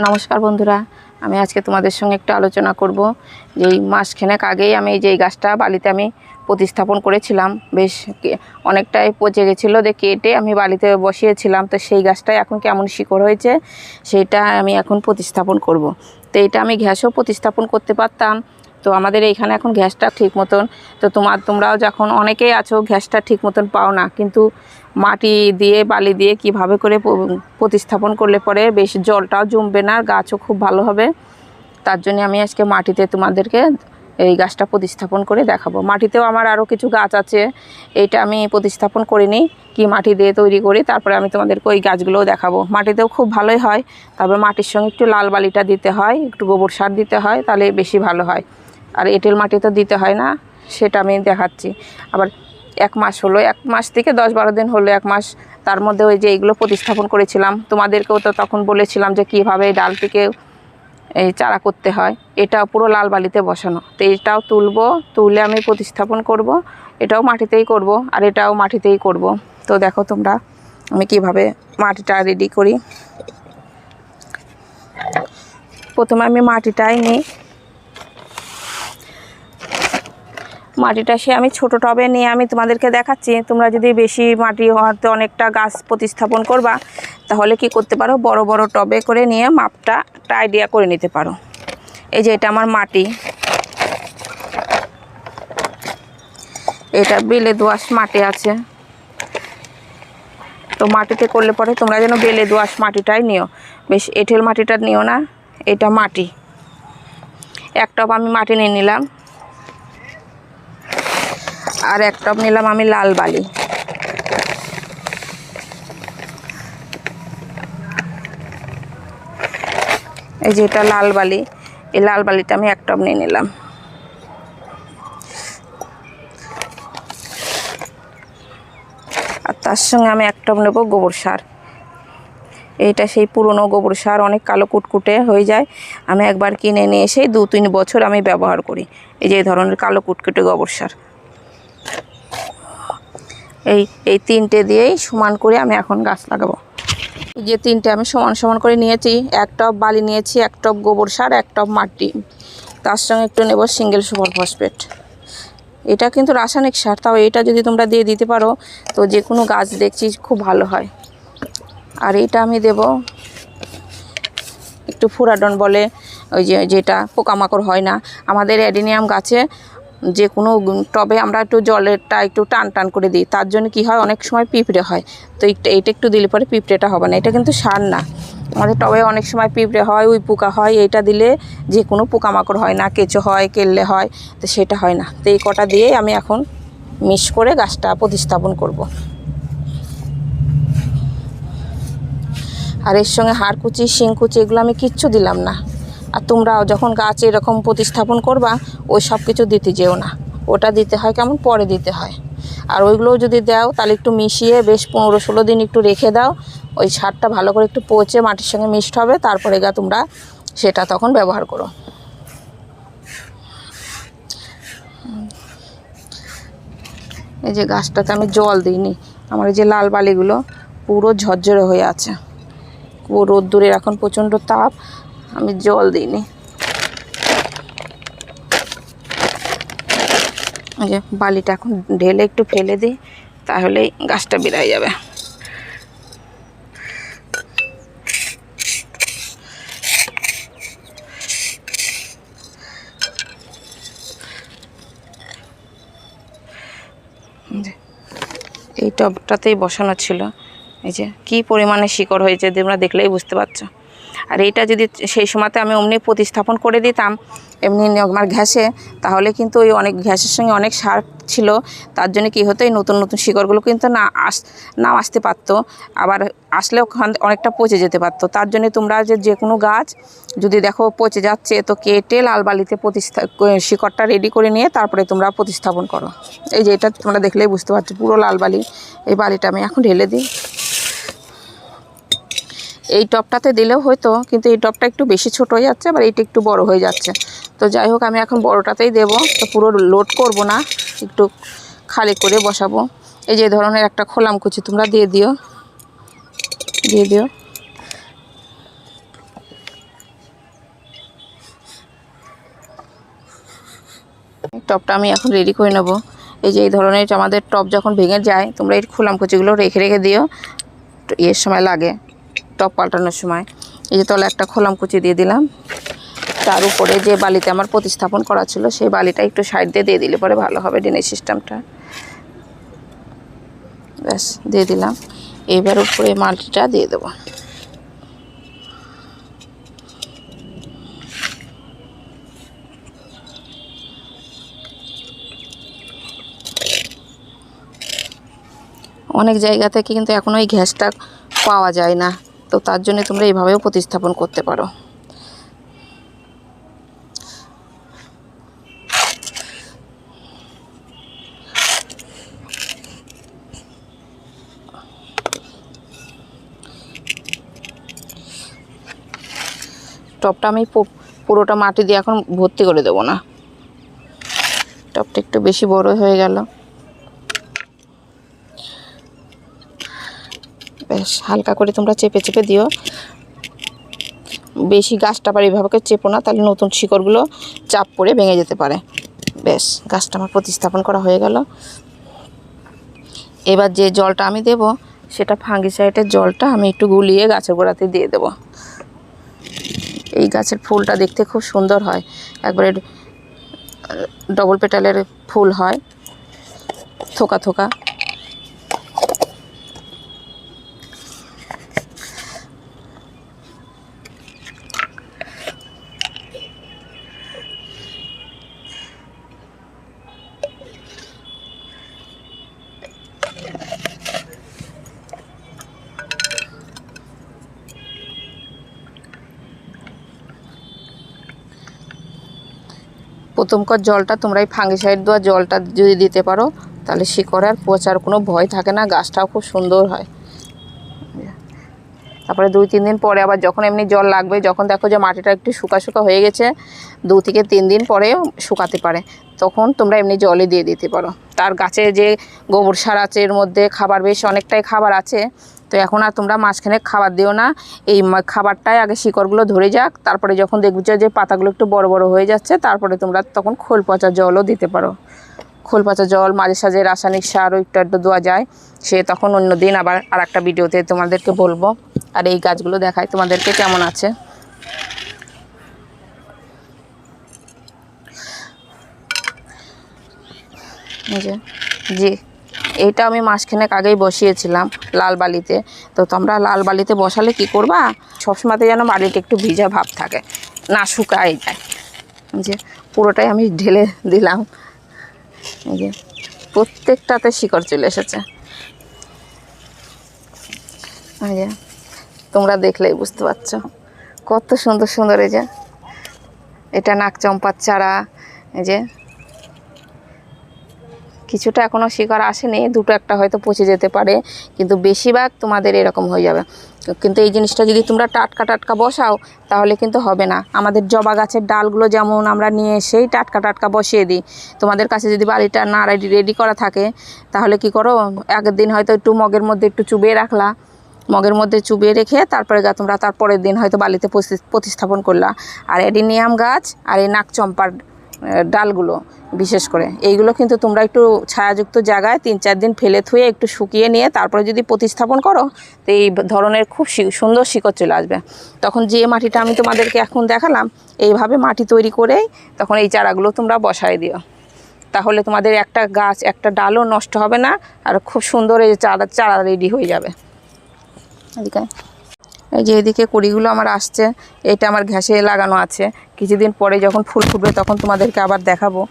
নমস্কার বন্ধুরা, আমি আজকে তোমাদের সঙ্গে একটু আলোচনা করব যে এই মাসখানেক আগেই আমি এই যে গাছটা বালিতে আমি প্রতিস্থাপন করেছিলাম। বেশ অনেকটাই পচে গেছিলো, দিয়ে কেটে আমি বালিতে বসিয়েছিলাম। তো সেই গাছটাই এখন কেমন শিকড় হয়েছে সেইটা আমি এখন প্রতিস্থাপন করব। তো এটা আমি গ্যাসও প্রতিস্থাপন করতে পারতাম। তো আমাদের এইখানে এখন গ্যাসটা ঠিক মতন, তো তোমরাও যখন অনেকেই আছো গ্যাসটা ঠিক মতন পাও না, কিন্তু মাটি দিয়ে বালি দিয়ে কিভাবে করে প্রতিস্থাপন করলে পরে বেশ জলটাও জমবে না, গাছও খুব ভালো হবে। তার জন্য আমি আজকে মাটিতে তোমাদেরকে এই গাছটা প্রতিস্থাপন করে দেখাবো। মাটিতেও আমার আরও কিছু গাছ আছে, এইটা আমি প্রতিস্থাপন করিনি, কি মাটি দিয়ে তৈরি করি, তারপরে আমি তোমাদেরকে ওই গাছগুলোও দেখাবো। মাটিতেও খুব ভালোই হয়, তবে মাটির সঙ্গে একটু লাল বালিটা দিতে হয়, একটু গোবর সার দিতে হয়, তাহলে বেশি ভালো হয়। আর এঁটেল মাটি তো দিতে হয় না, সেটা আমি দেখাচ্ছি। আবার 1 মাস হলো, 1 মাস থেকে 10-12 দিন হলো, 1 মাস। তার মধ্যে ওই যে এইগুলো প্রতিস্থাপন করেছিলাম, তোমাদেরকেও তো তখন বলেছিলাম যে কীভাবে এই ডালটিকে এই চারা করতে হয়। এটা পুরো লাল বালিতে বসানো, তো এটাও তুলে আমি প্রতিস্থাপন করব। এটাও মাটিতেই করব, আর এটাও মাটিতেই করব। তো দেখো তোমরা আমি কিভাবে মাটিটা রেডি করি। প্রথমে আমি মাটিটাই নিই, মাটিটা সে আমি ছোটো টবে নিয়ে আমি তোমাদেরকে দেখাচ্ছি। তোমরা যদি বেশি মাটি হওয়াতে অনেকটা গাছ প্রতিস্থাপন করবা, তাহলে কি করতে পারো, বড় বড় টবে করে নিয়ে মাপটা একটা আইডিয়া করে নিতে পারো। এই যে এটা আমার মাটি, এটা বেলে দোআঁশ মাটি আছে। তো মাটিতে করলে পরে তোমরা যেন বেলে দোআঁশ মাটিটাই নিও, বেশ এঁটেল মাটিটা নিও না। এটা মাটি, 1 টব আমি মাটি নিয়ে নিলাম, আর 1 টব নিলাম আমি লাল বালি। এই যে এটা লাল বালি, এই লাল বালিটা আমি 1 টব নিয়ে নিলাম। আর তার সঙ্গে আমি 1 টব নেব গোবর সার। এইটা সেই পুরনো গোবর সার, অনেক কালো কুটকুটে হয়ে যায়। আমি একবার কিনে নিয়ে এসে 2-3 বছর আমি ব্যবহার করি। এই যে এই ধরনের কালো কুটকুটে গোবর সার, এই 3টে দিয়েই সমান করে আমি এখন গাছ লাগাবো। যে 3টে আমি সমান সমান করে নিয়েছি, 1 টব বালি নিয়েছি, 1 টব গোবর সার, 1 টব মাটি, তার সঙ্গে একটু নেব সিঙ্গেল সুপার ফসফেট। এটা কিন্তু রাসায়নিক সার, তাও এটা যদি তোমরা দিয়ে দিতে পারো তো যে কোনো গাছ দেখছি খুব ভালো হয়। আর এটা আমি দেব একটু ফুরাডন বলে, ওই যে যেটা পোকামাকড় হয় না। আমাদের অ্যাডিনিয়াম গাছে যে কোনো টবে আমরা একটু জলেরটা একটু টান টান করে দিই, তার জন্য কি হয়, অনেক সময় পিঁপড়ে হয়। তো এইটা একটু দিলে পরে পিঁপড়েটা হবে না। এটা কিন্তু সার না, আমাদের টবে অনেক সময় পিঁপড়ে হয়, উই পোকা হয়। এইটা দিলে যে কোনো পোকামাকড় হয় না, কেঁচো হয়, কেল্লে হয়, তো সেটা হয় না। তো এই কটা দিয়ে আমি এখন মিক্স করে গাছটা প্রতিস্থাপন করব। আর এর সঙ্গে হাড়কুচি, শিংকুচি এগুলো আমি কিচ্ছু দিলাম না। আর তোমরাও যখন গাছ এরকম প্রতিস্থাপন করবা, ওই সব কিছু দিতে যেও না, ওটা দিতে হয় কেমন পরে দিতে হয়। আর ওইগুলোও যদি দাও তাহলে একটু মিশিয়ে বেশ 15-16 দিন একটু রেখে দাও, ওই সারটা ভালো করে একটু পচে মাটির সঙ্গে মিক্সড হবে, তারপরে তোমরা সেটা তখন ব্যবহার করো। এই যে গাছটাতে আমি জল দিইনি, আমার এই যে লাল বালিগুলো পুরো ঝরঝরে হয়ে আছে, রোদ্দুরের এখন প্রচণ্ড তাপ, আমি জল দিইনি। এই যে বালিটা এখন ঢেলে একটু ফেলে দিই, তাহলেই গাছটা বেরিয়ে যাবে। এই টবটাতেই বসানো ছিল, এই যে কী পরিমাণে শিকড় হয়েছে তোমরা দেখলেই বুঝতে পারছো। আর এইটা যদি সেই সময়তে আমি অমনি প্রতিস্থাপন করে দিতাম এমনি আমার ঘ্যাসে, তাহলে কিন্তু ওই অনেক ঘ্যাসের সঙ্গে অনেক সার ছিল, তার জন্য কী হতো, এই নতুন নতুন শিকড়গুলো কিন্তু নাও আসতে পারতো, আবার আসলেও অনেকটা পচে যেতে পারতো। তার জন্য তোমরা যে কোনো গাছ যদি দেখো পচে যাচ্ছে, তো কেটে লাল বালিতে শিকড়টা রেডি করে নিয়ে তারপরে তোমরা প্রতিস্থাপন করো। এই যে এটা তোমরা দেখলেই বুঝতে পারছো, পুরো লাল বালি। এই বালিটা আমি এখন ঢেলে দিই। এই টবটাতে দিলেও হয়তো, কিন্তু এই টবটা একটু বেশি ছোট হয়ে যাচ্ছে, আবার এইটা একটু বড় হয়ে যাচ্ছে। তো যাই হোক, আমি এখন বড়টাতেই দেব। তো পুরো লোড করব না, একটু খালি করে বসাবো। এই যে ধরনের একটা খোলামকুচি তোমরা দিয়ে দিও। টবটা আমি এখন রেডি করে নেব। এই যে এই ধরনের আমাদের টব যখন ভেঙে যায়, তোমরা এই খোলামকুচিগুলো রেখে রেখে দিও, এর সময় লাগে টব পাল্টানোর সময়। এই যে তলে একটা খোলামকুচি দিয়ে দিলাম, তার উপরে যে বালিতে আমার প্রতিস্থাপন করা ছিল সেই বালিটা একটু সাইড দিয়ে দিলে পরে ভালো হবে ড্রেনেজ সিস্টেমটা। ব্যাস দিয়ে দিলাম। এবার উপরে মাটিটা দিয়ে দেবো। অনেক জায়গা থেকে কিন্তু এখনও এই গ্যাসটা পাওয়া যায় না, তো তার জন্য তোমরা এইভাবেও প্রতিস্থাপন করতে পারো। টবটা আমি পুরোটা মাটি দিয়ে এখন ভর্তি করে দেবো না, টবটা একটু বেশি বড় হয়ে গেল। বেশ হালকা করে তোমরা চেপে চেপে দিও, বেশি গাছটা আবার এইভাবে চেপো না, তাহলে নতুন শিকড়গুলো চাপ পড়ে ভেঙে যেতে পারে। বেশ গাছটা আমার প্রতিস্থাপন করা হয়ে গেল। এবার যে জলটা আমি দেব সেটা ফাঙ্গিসাইডের জলটা আমি একটু গুলিয়ে গাছের গোড়াতে দিয়ে দেব। এই গাছের ফুলটা দেখতে খুব সুন্দর হয়, একবারে ডবল পেটালের ফুল হয়, থোকা থোকা। প্রথমকার জলটা তোমরা এই ফাঙ্গিসাইড দেওয়া জলটা যদি দিতে পারো, তাহলে শিকড় আর পচার কোনো ভয় থাকে না, গাছটাও খুব সুন্দর হয়। তারপরে 2-3 দিন পরে আবার যখন এমনি জল লাগবে, যখন দেখো যে মাটিটা একটু শুকা শুকা হয়ে গেছে, 2 থেকে 3 দিন পরেও শুকাতে পারে, তখন তোমরা এমনি জলে দিয়ে দিতে পারো। তার গাছে যে গোবর সার আছে, এর মধ্যে খাবার বেশ অনেকটাই খাবার আছে, তো এখন আর তোমরা মাঝখানে খাবার দিও না, এই খাবারটাই আগে শিকড়গুলো ধরে যাক, তারপরে যখন দেখবে যে পাতাগুলো একটু বড় বড় হয়ে যাচ্ছে, তারপরে তোমরা তখন খোল পচা জলও দিতে পারো। খোল পচা জল মাঝে সাঝে রাসায়নিক সারও একটু দেওয়া যায়, সে তখন অন্য দিন আবার আর একটা ভিডিওতে তোমাদেরকে বলবো। আর এই গাছগুলো দেখাই তোমাদেরকে কেমন আছে। জি, এইটা আমি মাসখানেক আগেই বসিয়েছিলাম লাল বালিতে। তো তোমরা লাল বালিতে বসালে কি করবা, সবসময়তে যেন বালিটা একটু ভিজা ভাব থাকে, না শুকায় যায়। যে পুরোটাই আমি ঢেলে দিলাম, এই যে প্রত্যেকটাতে শিকড় চলে এসেছে। এই যে তোমরা দেখলেই বুঝতে পারছো কত সুন্দর সুন্দর। এই যে এটা নাকচম্পার চারা, এই যে কিছুটা এখনও শিকড় আসেনি, 2-1টা হয়তো পচে যেতে পারে, কিন্তু বেশিরভাগ তোমাদের এরকম হয়ে যাবে। কিন্তু এই জিনিসটা যদি তোমরা টাটকা টাটকা বসাও তাহলে কিন্তু হবে না। আমাদের জবা গাছের ডালগুলো যেমন আমরা নিয়ে এসেই টাটকা টাটকা বসিয়ে দিই, তোমাদের কাছে যদি বাড়িটা না রেডি করা থাকে তাহলে কি করো, আগের দিন হয়তো একটু মগের মধ্যে একটু চুবিয়ে রাখলা, মগের মধ্যে চুবিয়ে রেখে তারপরে তোমরা তারপরের দিন হয়তো বালিতে প্রতিস্থাপন করলা। আর অ্যাডিনিয়াম গাছ আর এই নাকচম্পার ডালগুলো বিশেষ করে এইগুলো কিন্তু তোমরা একটু ছায়াযুক্ত জায়গায় 3-4 দিন ফেলে থুয়ে একটু শুকিয়ে নিয়ে তারপরে যদি প্রতিস্থাপন করো, তো এই ধরনের খুব সুন্দর শিকড় চলে আসবে। তখন যে মাটিটা আমি তোমাদেরকে এখন দেখালাম, এইভাবে মাটি তৈরি করেই তখন এই চারাগুলো তোমরা বসায় দিও, তাহলে তোমাদের একটা গাছ একটা ডালও নষ্ট হবে না, আর খুব সুন্দর এই চারা রেডি হয়ে যাবে। এদিকে এই যে এদিকে কুড়িগুলো আমার আসছে, এটা আমার ঘ্যাসে লাগানো আছে, কিছুদিন পরে যখন ফুল ফুটবে তখন তোমাদেরকে আবার দেখাবো।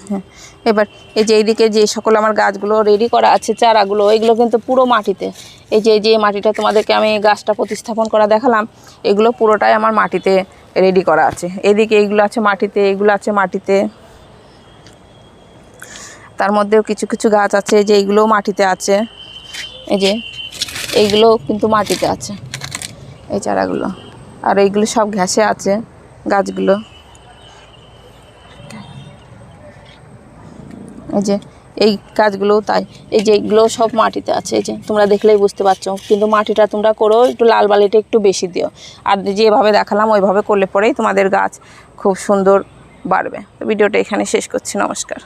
হ্যাঁ, এবার এই যে এইদিকে যে সকল আমার গাছগুলো রেডি করা আছে চারাগুলো, এগুলো কিন্তু পুরো মাটিতে। এই যে মাটিটা তোমাদেরকে আমি গাছটা প্রতিস্থাপন করা দেখালাম, এগুলো পুরোটাই আমার মাটিতে রেডি করা আছে। এদিকে এইগুলো আছে মাটিতে, এগুলো আছে মাটিতে, তার মধ্যেও কিছু কিছু গাছ আছে যে এইগুলোও মাটিতে আছে। এই যে এইগুলো কিন্তু মাটিতে আছে এই চারাগুলো, আর এইগুলো সব ঘ্যাসে আছে গাছগুলো। এই যে এই গাছগুলোও তাই, এই যে এইগুলো সব মাটিতে আছে, এই যে তোমরা দেখলেই বুঝতে পারছো। কিন্তু মাটিটা তোমরা করো একটু লাল বালিটা একটু বেশি দিও, আর যেভাবে দেখালাম ওইভাবে করলে পরেই তোমাদের গাছ খুব সুন্দর বাড়বে। তো ভিডিওটা এখানে শেষ করছি, নমস্কার।